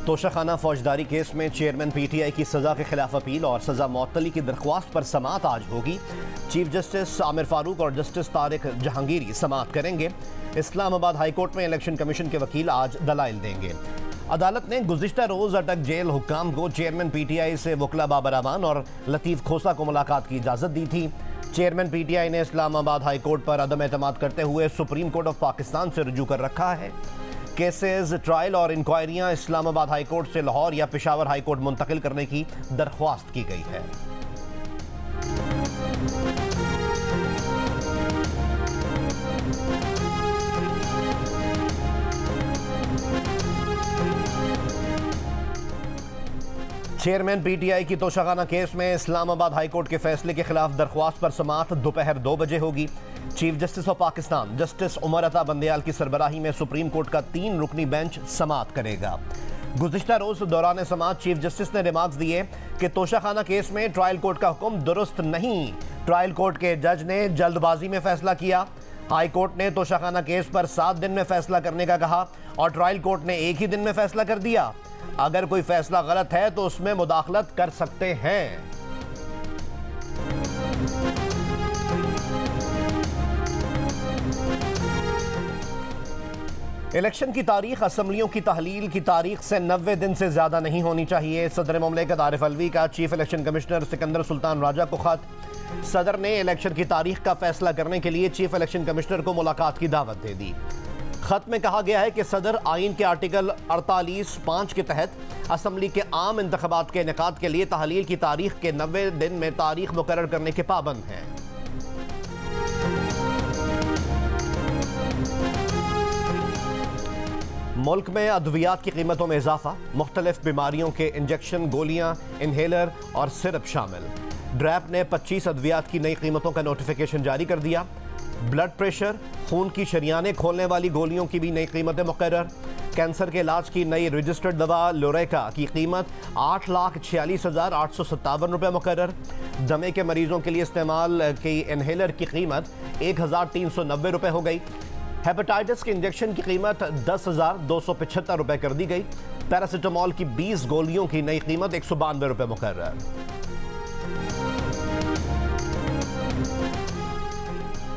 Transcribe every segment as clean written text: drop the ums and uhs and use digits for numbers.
तोशाखाना फौजदारी केस में chairman PTI की सज़ा के खिलाफ अपील और सज़ा मुअत्तली की दरख्वास्त पर समाअत आज होगी। चीफ जस्टिस आमिर फारूक और जस्टिस तारिक जहांगीरी समाअत करेंगे। इस्लामाबाद हाई कोर्ट में इलेक्शन कमीशन के वकील आज दलाइल देंगे। अदालत ने गुज़िश्ता रोज़ अटक जेल हुक्काम को चेयरमैन PTI से वकला बाबर अमान और लतीफ़ खोसा को मुलाकात की इजाज़त दी थी। चेयरमैन PTI ने इस्लामाबाद हाई कोर्ट पर अदम एतमाद करते हुए सुप्रीम कोर्ट ऑफ पाकिस्तान से रुजू कर रखा है। केसेस, ट्रायल और इंक्वायरियां इस्लामाबाद हाई कोर्ट से लाहौर या पेशावर हाई कोर्ट मुंतकिल करने की दरख्वास्त की गई है। चेयरमैन PTI की तोशाखाना केस में इस्लामाबाद हाई कोर्ट के फैसले के खिलाफ दरख्वास्त पर समाअत दोपहर 2 बजे होगी। Chief justice of Pakistan justice Umar Ata Bandial की सरबराही में सुप्रीम कोर्ट का 3 रुकनी बेंच समाअत करेगा। गुज़िश्ता रोज दौरान समाअत चीफ जस्टिस ने रिमार्क्स दिए कि तोशाखाना केस में ट्रायल कोर्ट का हुक्म दुरुस्त नहीं। ट्रायल कोर्ट के जज ने जल्दबाजी में फैसला किया। हाई कोर्ट ने तोशाखाना केस पर 7 दिन में फैसला करने का कहा और ट्रायल कोर्ट ने 1 ही दिन में फैसला कर दिया। अगर कोई फैसला गलत है तो उसमें मुदाखलत कर सकते हैं। इलेक्शन की तारीख असम्बलियों की तहलील की तारीख से 90 दिन से ज्यादा नहीं होनी चाहिए। सदर मुमलिकत आरिफ अलवी का chief election commissioner Sikandar Sultan Raja को खत। सदर ने इलेक्शन की तारीख का फैसला करने के लिए चीफ इलेक्शन कमिश्नर को मुलाकात की दावत दे दी। खत में कहा गया है कि सदर आइन के आर्टिकल 48(5) के तहत असम्बली के आम इंतखाबात के इनेकाद के लिए तहलील की तारीख के 90 दिन में तारीख मुकर्रर करने के पाबंद हैं। मुल्क में अद्वियात की कीमतों में इजाफा, मुख्तलिफ बीमारियों के इंजेक्शन, गोलियां, इनहेलर और सिरप शामिल। ड्रैप ने 25 अद्वियात की नई कीमतों का नोटिफिकेशन जारी कर दिया। ब्लड प्रेशर, खून की शरियानें खोलने वाली गोलियों की भी नई कीमतें मुकर्रर। कैंसर के इलाज की नई रजिस्टर्ड दवा लोरेका की कीमत 8,46,857 रुपये मुकर्रर। दमे के मरीजों के लिए इस्तेमाल की इनहेलर की कीमत 1,390 रुपये हो गई। हेपेटाइटिस के इंजेक्शन की कीमत 10,275 रुपये कर दी गई। पैरासीटामोल की 20 गोलियों की नई कीमत 192 रुपये मुकर्रर।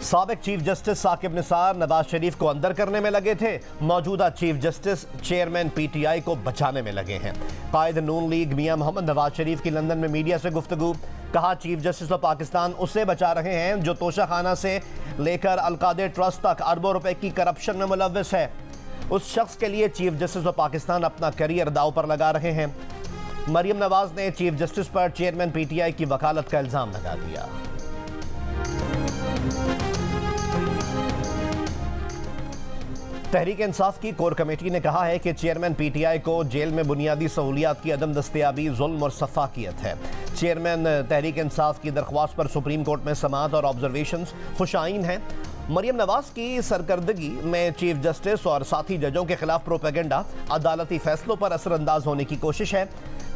साबिक चीफ जस्टिस साकिब निसार नवाज शरीफ को अंदर करने में लगे थे। मौजूदा चीफ जस्टिस चेयरमैन PTI को बचाने में लगे हैं। कायद नून लीग मियां मोहम्मद नवाज शरीफ की लंदन में मीडिया से गुफ्तगू। कहा, चीफ जस्टिस ऑफ पाकिस्तान उसे बचा रहे हैं जो तोशाखाना से लेकर अलकादे ट्रस्ट तक अरबों रुपए की करप्शन में मुलव्वस है। उस शख्स के लिए चीफ जस्टिस ऑफ पाकिस्तान अपना करियर दाव पर लगा रहे हैं। मरियम नवाज ने चीफ जस्टिस पर चेयरमैन PTI की वकालत का इल्जाम लगा दिया। तहरीक इंसाफ की कोर कमेटी ने कहा है कि चेयरमैन PTI को जेल में बुनियादी सहूलियात की अदम दस्तयाबी जुल्म और सफाकियत है। चेयरमैन तहरीक इंसाफ की दरख्वास्त पर सुप्रीम कोर्ट में समाअत और ऑब्जर्वेशंस खुशाइन हैं। मरियम नवाज की सरकर्दगी में चीफ जस्टिस और साथी जजों के खिलाफ प्रोपेगेंडा, अदालती फैसलों पर असरअंदाज होने की कोशिश है।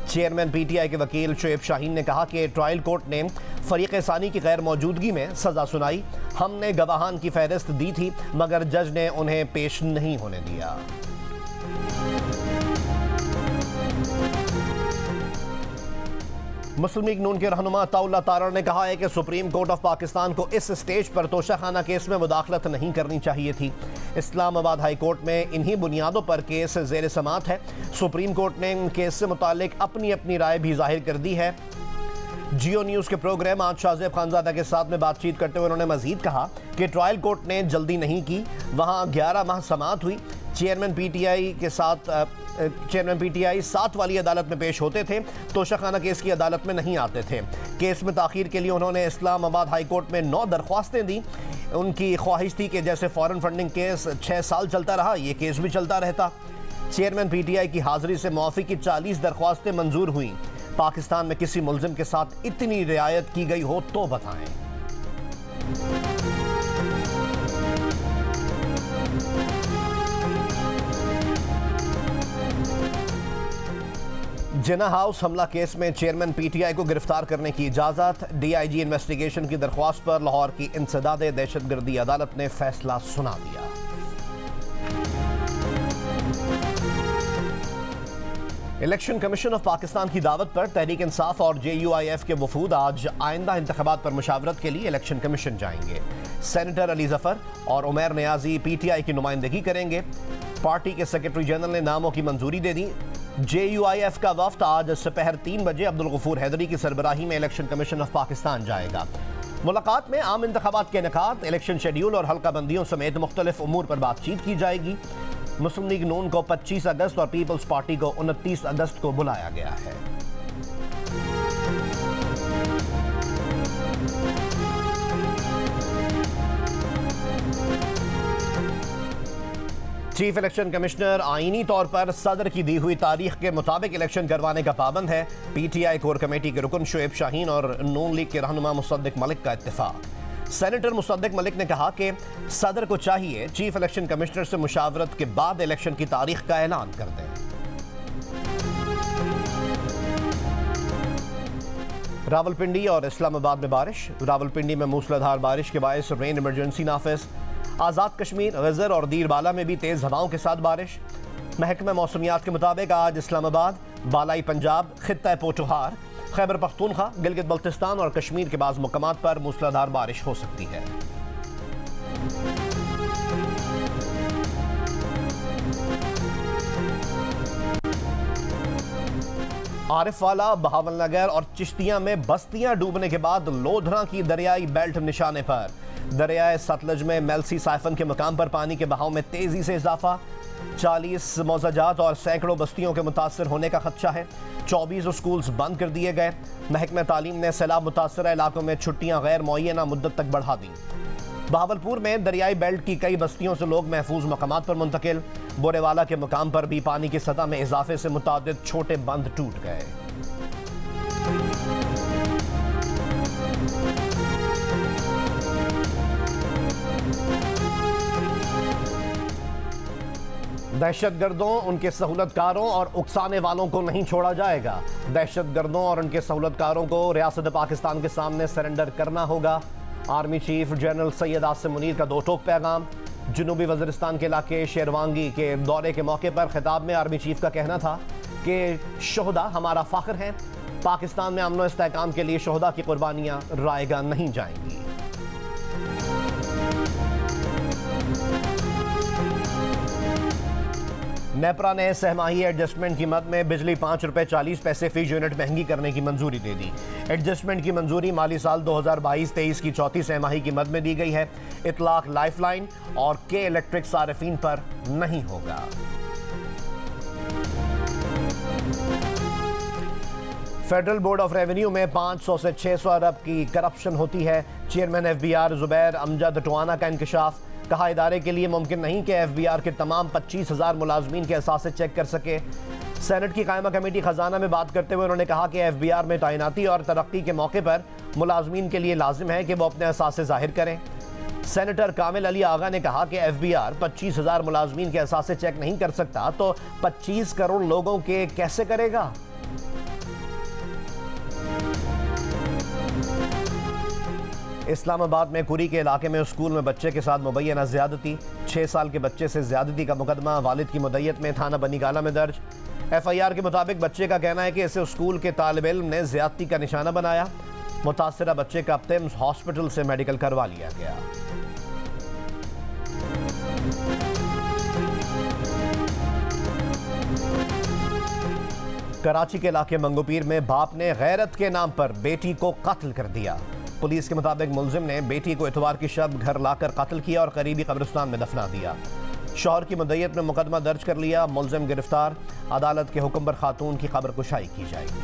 चेयरमैन PTI के वकील शुएब शाहीन ने कहा कि ट्रायल कोर्ट ने फरीक सानी की गैर मौजूदगी में सजा सुनाई। हमने गवाहान की फहरिस्त दी थी मगर जज ने उन्हें पेश नहीं होने दिया। मुस्लिम लीग नून के रहनुमा अताउल्लाह तारड़ ने कहा है कि सुप्रीम कोर्ट ऑफ पाकिस्तान को इस स्टेज पर तोशाखाना केस में मुदाखलत नहीं करनी चाहिए थी। इस्लामाबाद हाई कोर्ट में इन्हीं बुनियादों पर केस ज़ेर समाअत है। सुप्रीम कोर्ट ने इन केस से मुतालिक अपनी अपनी राय भी जाहिर कर दी है। जियो न्यूज़ के प्रोग्राम आज शाहजेब खानजादा के साथ में बातचीत करते हुए उन्होंने मजीद कहा कि ट्रायल कोर्ट ने जल्दी नहीं की, वहाँ 11 माह समाअत हुई। चेयरमैन PTI 7 वाली अदालत में पेश होते थे, तोशाखाना केस की अदालत में नहीं आते थे। केस में ताख़ीर के लिए उन्होंने इस्लामाबाद हाई कोर्ट में 9 दरख्वास्तें दी। उनकी ख्वाहिश थी कि जैसे फॉरेन फंडिंग केस 6 साल चलता रहा, ये केस भी चलता रहता। चेयरमैन PTI की हाजिरी से मुआफ़ी की 40 दरख्वास्तें मंजूर हुई। पाकिस्तान में किसी मुल्ज़िम के साथ इतनी रियायत की गई हो तो बताएं। जिना हाउस हमला केस में चेयरमैन PTI को गिरफ्तार करने की इजाज़त। DIG इन्वेस्टिगेशन की दरख्वास्त पर लाहौर की इंसदाद दहशतगर्दी अदालत ने फैसला सुना दिया। इलेक्शन कमीशन ऑफ पाकिस्तान की दावत पर तहरीक इंसाफ और JUIF के वफूद आज आइंदा इंतखाबात पर मुशावरत के लिए इलेक्शन कमीशन जाएंगे। सेनेटर अली जफर और उमर नियाजी PTI की नुमाइंदगी करेंगे। पार्टी के सेक्रेटरी जनरल ने नामों की मंजूरी दे दी। JUIF का वफ्द आज दोपहर 3 बजे अब्दुल गफूर हैदरी की सरबराही में इलेक्शन कमीशन ऑफ पाकिस्तान जाएगा। मुलाकात में आम इंतखाबात के इनेकाद, इलेक्शन शेड्यूल और हल्का बंदियों समेत मुख्तलिफ उमूर पर बातचीत की जाएगी। मुस्लिम लीग नून को 25 अगस्त और पीपल्स पार्टी को 29 अगस्त को बुलाया गया है। चीफ इलेक्शन कमिश्नर आईनी तौर पर सदर की दी हुई तारीख के मुताबिक इलेक्शन करवाने का पाबंद है। PTI कोर कमेटी के रुकन शुएब शाहीन और नून लीग के रहनुमा मुसद्दिक मलिक का इत्तेफाक। सेनेटर मुसद्दिक मलिक ने कहा कि सदर को चाहिए चीफ इलेक्शन कमिश्नर से मुशावरत के बाद इलेक्शन की तारीख का ऐलान कर दें। रावलपिंडी और इस्लामाबाद में बारिश। रावलपिंडी में मूसलाधार बारिश के बायस रेन इमरजेंसी नाफिज। आज़ाद कश्मीर, गजर और दीरबाला में भी तेज़ हवाओं के साथ बारिश। महकमा मौसमियात के मुताबिक आज इस्लामाबाद, बालाई पंजाब, खित्ता पोठोहार, खैबर पख्तूनख्वा, गिलगित बल्तिस्तान और कश्मीर के बाज़ मुकामात पर मूसलाधार बारिश हो सकती है। आरिफवाला, बहावलनगर और चिश्तिया में बस्तियां डूबने के बाद लोधरा की दरियाई बेल्ट निशाने पर। दरियाए सतलज में मेलसी साइफन के मकाम पर पानी के बहाव में तेजी से इजाफा। 40 मौजाजात और सैकड़ों बस्तियों के मुतासर होने का खदशा है। 24 स्कूल्स बंद कर दिए गए। महकमा तालीम ने सैलाब मुतासर इलाकों में छुट्टियां गैर मुअय्यना मुद्दत तक बढ़ा दी। बहावलपुर में दरियाई बेल्ट की कई बस्तियों से लोग महफूज मकामात पर मुंतकिल। बोरेवाला के मुकाम पर भी पानी की सतह में इजाफे से मुतादिद छोटे बंद टूट गए। दहशतगर्दों, उनके सहूलतकारों और उकसाने वालों को नहीं छोड़ा जाएगा। दहशतगर्दों और उनके सहूलतकारों को रियासत पाकिस्तान के सामने सरेंडर करना होगा। Army chief general Syed Asim Munir का दो टोक पैगाम। जनूबी वज़ीरिस्तान के इलाके शेरवांगी के दौरे के मौके पर खिताब में आर्मी चीफ का कहना था कि शोहदा हमारा फ़ख्र है। पाकिस्तान में अमन व इस्तेहकाम के लिए शोहदा की कुर्बानियाँ रायगा नहीं जाएंगी। नेपरा ने सहमाही एडजस्टमेंट कीमत में बिजली ₹5.40 फी यूनिट महंगी करने की मंजूरी दे दी। एडजस्टमेंट की मंजूरी माली साल 2022-23 की चौथी सहमाही कीमत में दी गई है। इतलाक लाइफलाइन और के इलेक्ट्रिक सारिफीन पर नहीं होगा। फेडरल बोर्ड ऑफ रेवेन्यू में 500 से 600 अरब की करप्शन होती है। चेयरमैन FBR जुबैर अमजद टवाना का इंकशाफ। कहा इदारे के लिए मुमकिन नहीं कि FBR के तमाम 25,000 मुलाजमीन के असासे चेक कर सके। सेनेट की कायमा कमेटी खजाना में बात करते हुए उन्होंने कहा कि FBR में तैनाती और तरक्की के मौके पर मुलाजमीन के लिए लाजिम है कि वो अपने असासे जाहिर करें। सेनेटर कामिल अली आगा ने कहा कि FBR 25,000 मुलाजमीन के असासे चेक नहीं कर सकता तो 25 करोड़ लोगों के कैसे करेगा। इस्लामाबाद में कुरी के इलाके में स्कूल में बच्चे के साथ मुबैना ज्यादती। 6 साल के बच्चे से ज्यादती का मुकदमा वालिद की मुद्दत में थाना बनीगाला में दर्ज। FIR के मुताबिक बच्चे का कहना है कि इसे स्कूल के तालिब इल्म ने ज्यादती का निशाना बनाया। मुतासरा बच्चे का तिम्स हॉस्पिटल से मेडिकल करवा लिया गया। कराची के इलाके मंगोपीर में बाप ने गैरत के नाम पर बेटी को कत्ल कर दिया। पुलिस के मुताबिक मुलजिम ने बेटी को इतवार की शब घर लाकर कत्ल किया और करीबी कब्रिस्तान में दफना दिया। शौहर की मुद्दत में मुकदमा दर्ज कर लिया। मुलजिम गिरफ्तार। अदालत के हुक्म पर खातून की खबर कुशाई की जाएगी।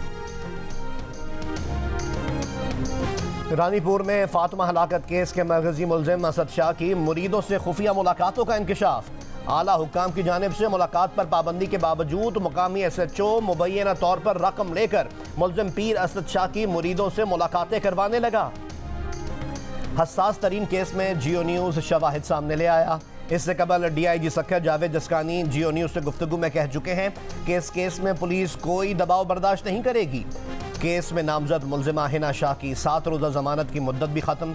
रानीपुर में फातिमा हलाकत केस के मरकजी मुलजिम असद शाह की मुरीदों से खुफिया मुलाकातों का इंकशाफ। आला हुक्काम की जानिब से मुलाकात पर पाबंदी के बावजूद मुकामी SHO मुबैना तौर पर रकम लेकर मुलजिम पीर असद शाह की मुरीदों से मुलाकातें करवाने लगा। हसास तरीन केस में जियो न्यूज़ शवाहिद सामने ले आया। इससे कबल DIG सखर जावेद जसकानी जियो न्यूज़ से गुफ्तगू में कह चुके हैं कि इस केस में पुलिस कोई दबाव बर्दाश्त नहीं करेगी। केस में नामजद मुलजिमा हिना शाह की 7 रोज़ा जमानत की मुद्दत भी खत्म।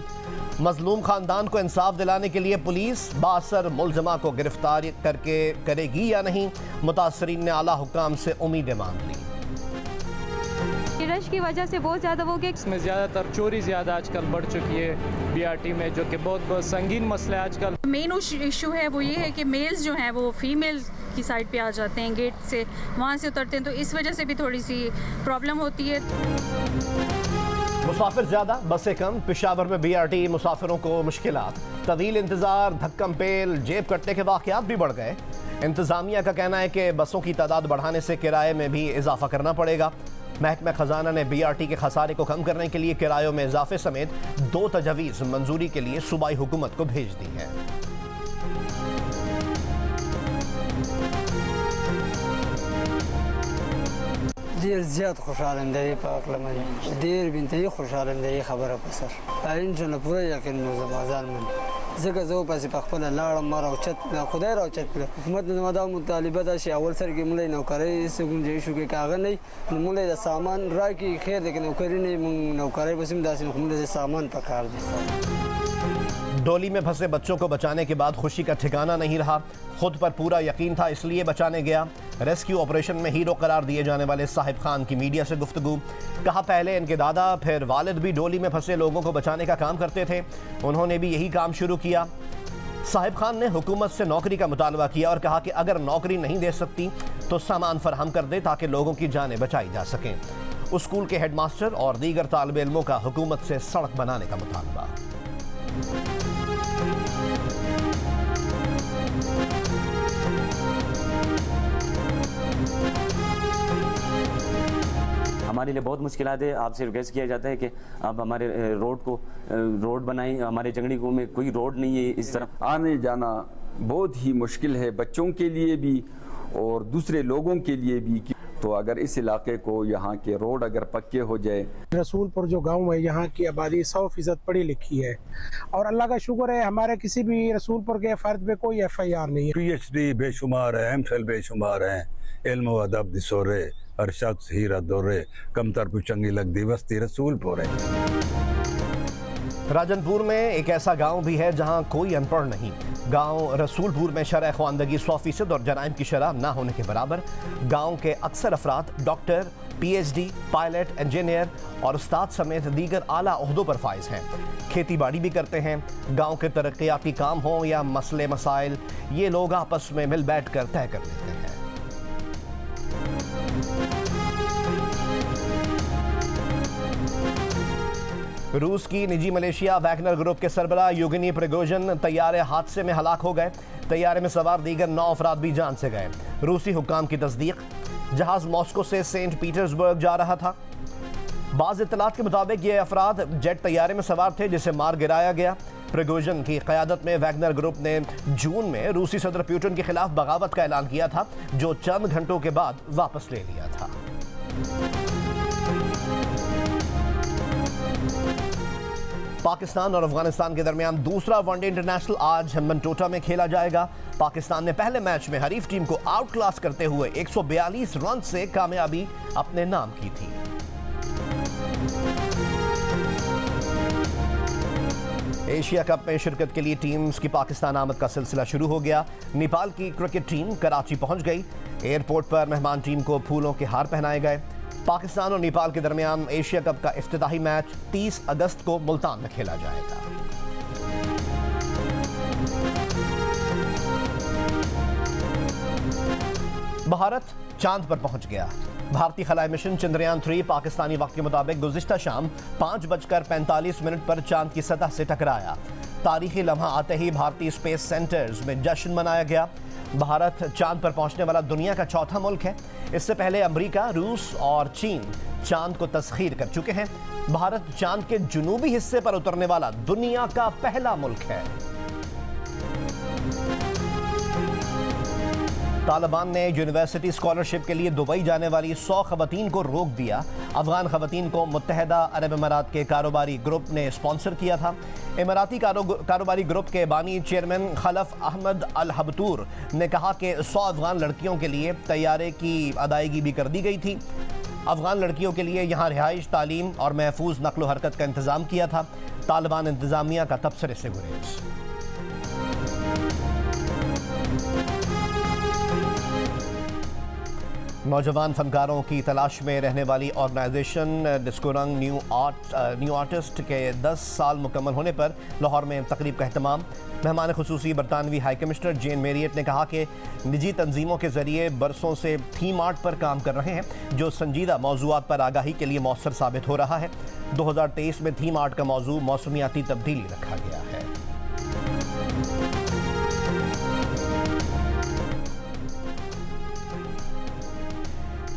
मजलूम खानदान को इंसाफ दिलाने के लिए पुलिस बासर मुलजमा को गिरफ्तार करके करेगी या नहीं, मुतासरीन ने आला हुक्काम से उम्मीदें मांग ली। रश की वजह से बहुत ज़्यादा हो गया। इसमें ज़्यादातर चोरी ज़्यादा आजकल बढ़ चुकी है बीआरटी में, जो कि बहुत संगीन मसला है आजकल। मेन इशू है वो ये है कि मेल्स जो हैं वो फीमेल्स की साइड पे आ जाते हैं, गेट से वहाँ से उतरते हैं, तो इस वजह से भी थोड़ी सी प्रॉब्लम होती है। मुसाफिर ज़्यादा बसें कम, पेशावर में बीआरटी मुसाफिरों को मुश्किलात, तवील इंतज़ार, धक्कम पेल, जेब कटने के वाक़यात भी बढ़ गए। इंतज़ामिया का कहना है कि बसों की तादाद बढ़ाने से किराए में भी इजाफा करना पड़ेगा। महकमा खजाना ने बीआरटी के खसारे को कम करने के लिए किरायों में इजाफे समेत 2 तजवीज़ मंजूरी के लिए सूबाई हुकूमत को भेज दी है। देर ज़्यादा खुशहाल दरी पाकलम देर बिनती खुशहाल दरी खबर पसर आइन जन पूरा यकीन मज़ाल में ज़का ज़ो पास पखपल लाड़ मारा उचत खुदा रा उचत हुकूमत ने मदा मुतालिबत अशी अवल सर के मुले नौकरी से गुंजाइश के कागज नहीं मुले दा सामान रा की खैर लेकिन नौकरी नहीं नौकरी बस दासिन हुकूमत से सामान पकार दे। डोली में फंसे बच्चों को बचाने के बाद खुशी का ठिकाना नहीं रहा, खुद पर पूरा यकीन था इसलिए बचाने गया। रेस्क्यू ऑपरेशन में हीरो करार दिए जाने वाले साहिब खान की मीडिया से गुफ्तगू, कहा पहले इनके दादा फिर वालिद भी डोली में फंसे लोगों को बचाने का काम करते थे, उन्होंने भी यही काम शुरू किया। साहिब खान ने हुकूमत से नौकरी का मुतालबा किया और कहा कि अगर नौकरी नहीं दे सकती तो सामान फराहम कर दे ताकि लोगों की जानें बचाई जा सकें। स्कूल के हेडमास्टर और दीगर तालिब इल्मों का हुकूमत से सड़क बनाने का मुतालबा। हमारे लिए बहुत मुश्किलात है। आपसे रिक्वेस्ट किया जाता है कि आप हमारे रोड बनाएं। हमारे जंगड़ी में कोई रोड नहीं है, इस तरफ आने जाना बहुत ही मुश्किल है बच्चों के लिए भी और दूसरे लोगों के लिए भी। तो अगर इस इलाके को यहाँ के रोड अगर पक्के हो जाए। रसूलपुर जो गांव है यहाँ की आबादी 100% पढ़ी लिखी है और अल्लाह का शुक्र है हमारे किसी भी रसूलपुर के फर्द पे कोई FIR नहीं है। PhD बेशुमार है, MPhil बेशुमार है, इल्म अदब दिसोरे अरशद हीरा दौरे कमतर पुचंगी लगदी बस्ती रसूलपुर है। राजनपुर में एक ऐसा गांव भी है जहां कोई अनपढ़ नहीं। गांव रसूलपुर में शरह ख्वानदगी 100% और जराइम की शरह ना होने के बराबर। गांव के अक्सर अफराद डॉक्टर, PhD, पायलट, इंजीनियर और उस्ताद समेत दीगर आला ओहदों पर फाइज हैं। खेती बाड़ी भी करते हैं। गांव के तरक्याती काम हों या मसले मसाइल, ये लोग आपस में मिल बैठ कर तय कर लेते हैं। रूस की निजी मलेशिया वैगनर ग्रुप के सरबराह युगनी प्रिगोजिन तैयारे हादसे में हलाक हो गए। तैयारे में सवार दीगर 9 अफराद भी जान से गए। रूसी हुक्काम की तस्दीक, जहाज मॉस्को से सेंट पीटर्सबर्ग जा रहा था। बाज़ इत्तलात के मुताबिक ये अफराद जेट तैयारे में सवार थे जिसे मार गिराया गया। प्रिगोजिन की क़यादत में वैगनर ग्रुप ने जून में रूसी सदर पुतिन के खिलाफ बगावत का ऐलान किया था, जो चंद घंटों के बाद वापस ले लिया था। पाकिस्तान और अफगानिस्तान के दरमियान दूसरा वनडे इंटरनेशनल आज हम्बनटोटा में खेला जाएगा। पाकिस्तान ने पहले मैच में हरीफ टीम को आउट क्लास करते हुए 142 रन से कामयाबी अपने नाम की थी। एशिया कप में शिरकत के लिए टीम्स की पाकिस्तान आमद का सिलसिला शुरू हो गया। नेपाल की क्रिकेट टीम कराची पहुंच गई। एयरपोर्ट पर मेहमान टीम को फूलों के हार पहनाए गए। पाकिस्तान और नेपाल के दरमियान एशिया कप का इफ्तिताही मैच 30 अगस्त को मुल्तान में खेला जाएगा। भारत चांद पर पहुंच गया। भारतीय खलाई मिशन चंद्रयान 3 पाकिस्तानी वक्त के मुताबिक गुज़िश्ता शाम 5:45 पर चांद की सतह से टकराया। तारीखी लम्हा आते ही भारतीय स्पेस सेंटर्स में जश्न मनाया गया। भारत चांद पर पहुंचने वाला दुनिया का चौथा मुल्क है। इससे पहले अमेरिका, रूस और चीन चांद को तस्खीर कर चुके हैं। भारत चांद के जुनूबी हिस्से पर उतरने वाला दुनिया का पहला मुल्क है। तालिबान ने यूनिवर्सिटी स्कॉलरशिप के लिए दुबई जाने वाली 100 खवातीन को रोक दिया। अफगान खवातीन को मुत्तहदा अरब अमारात के कारोबारी ग्रुप ने स्पॉन्सर किया था। इमाराती कारोबारी ग्रुप के बानी चेयरमैन खलफ अहमद अल हबतूर ने कहा कि 100 अफगान लड़कियों के लिए तैयारे की अदायगी भी कर दी गई थी। अफगान लड़कियों के लिए यहाँ रिहाइश, तालीम और महफूज नकलो हरकत का इंतज़ाम किया था। तालिबान इंतजामिया का तबसरे से गुरेज। नौजवान फनकारों की तलाश में रहने वाली ऑर्गेनाइजेशन डिस्कोरंग न्यू आर्टिस्ट के 10 साल मुकम्मल होने पर लाहौर में तकरीब का एहतमाम। मेहमान खुसूसी बरतानवी हाई कमिश्नर जेन मेरियट ने कहा कि निजी तंजीमों के जरिए बरसों से थीम आर्ट पर काम कर रहे हैं जो संजीदा मौज़ूआत पर आगाही के लिए मौसर साबित हो रहा है। 2023 में थीम आर्ट का मौजू मौसमियाती तब्दीली रखा गया है।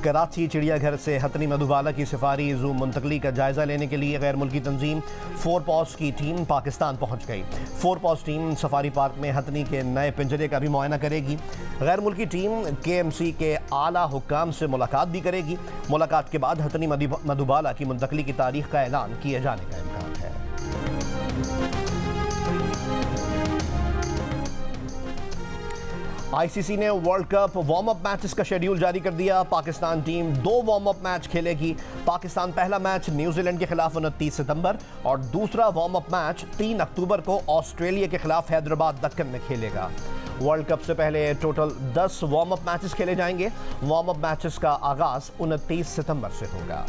कराची चिड़ियाघर से हथनी मधुबाला की सफारी जू मुंतकली का जायजा लेने के लिए गैर मुल्की तंजीम 4 पॉज की टीम पाकिस्तान पहुंच गई। 4 पॉज टीम सफारी पार्क में हथनी के नए पिंजरे का भी मुआयना करेगी। गैर मुल्की टीम KMC के आला हुक्काम से मुलाकात भी करेगी। मुलाकात के बाद हथनी मधुबाला की मुंतकली की तारीख का ऐलान किए जाने का इम्कान है। ICC ने world cup warm up matches का शेड्यूल जारी कर दिया। Pakistan team 2 warm up match खेलेगी। पाकिस्तान पहला मैच न्यूजीलैंड के खिलाफ 29 सितंबर और दूसरा वार्म अप मैच 3 अक्टूबर को ऑस्ट्रेलिया के खिलाफ हैदराबाद दक्कन में खेलेगा। वर्ल्ड कप से पहले टोटल 10 वार्म अप मैचेस खेले जाएंगे। वार्म अप मैचेस का आगाज 29 सितंबर से होगा।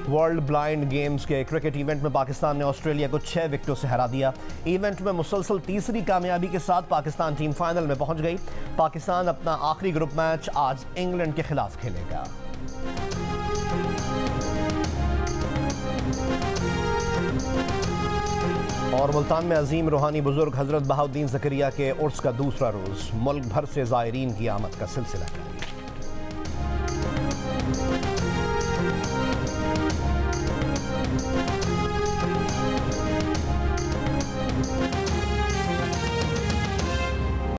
वर्ल्ड ब्लाइंड गेम्स के क्रिकेट इवेंट में पाकिस्तान ने ऑस्ट्रेलिया को 6 विकेटों से हरा दिया। इवेंट में मुसलसल तीसरी कामयाबी के साथ पाकिस्तान टीम फाइनल में पहुंच गई। पाकिस्तान अपना आखिरी ग्रुप मैच आज इंग्लैंड के खिलाफ खेलेगा। और मुल्तान में अजीम रूहानी बुजुर्ग हजरत बहाउद्दीन ज़करिया के उर्स का दूसरा रोज मुल्क भर से ज़ायरीन की आमद का सिलसिला जारी।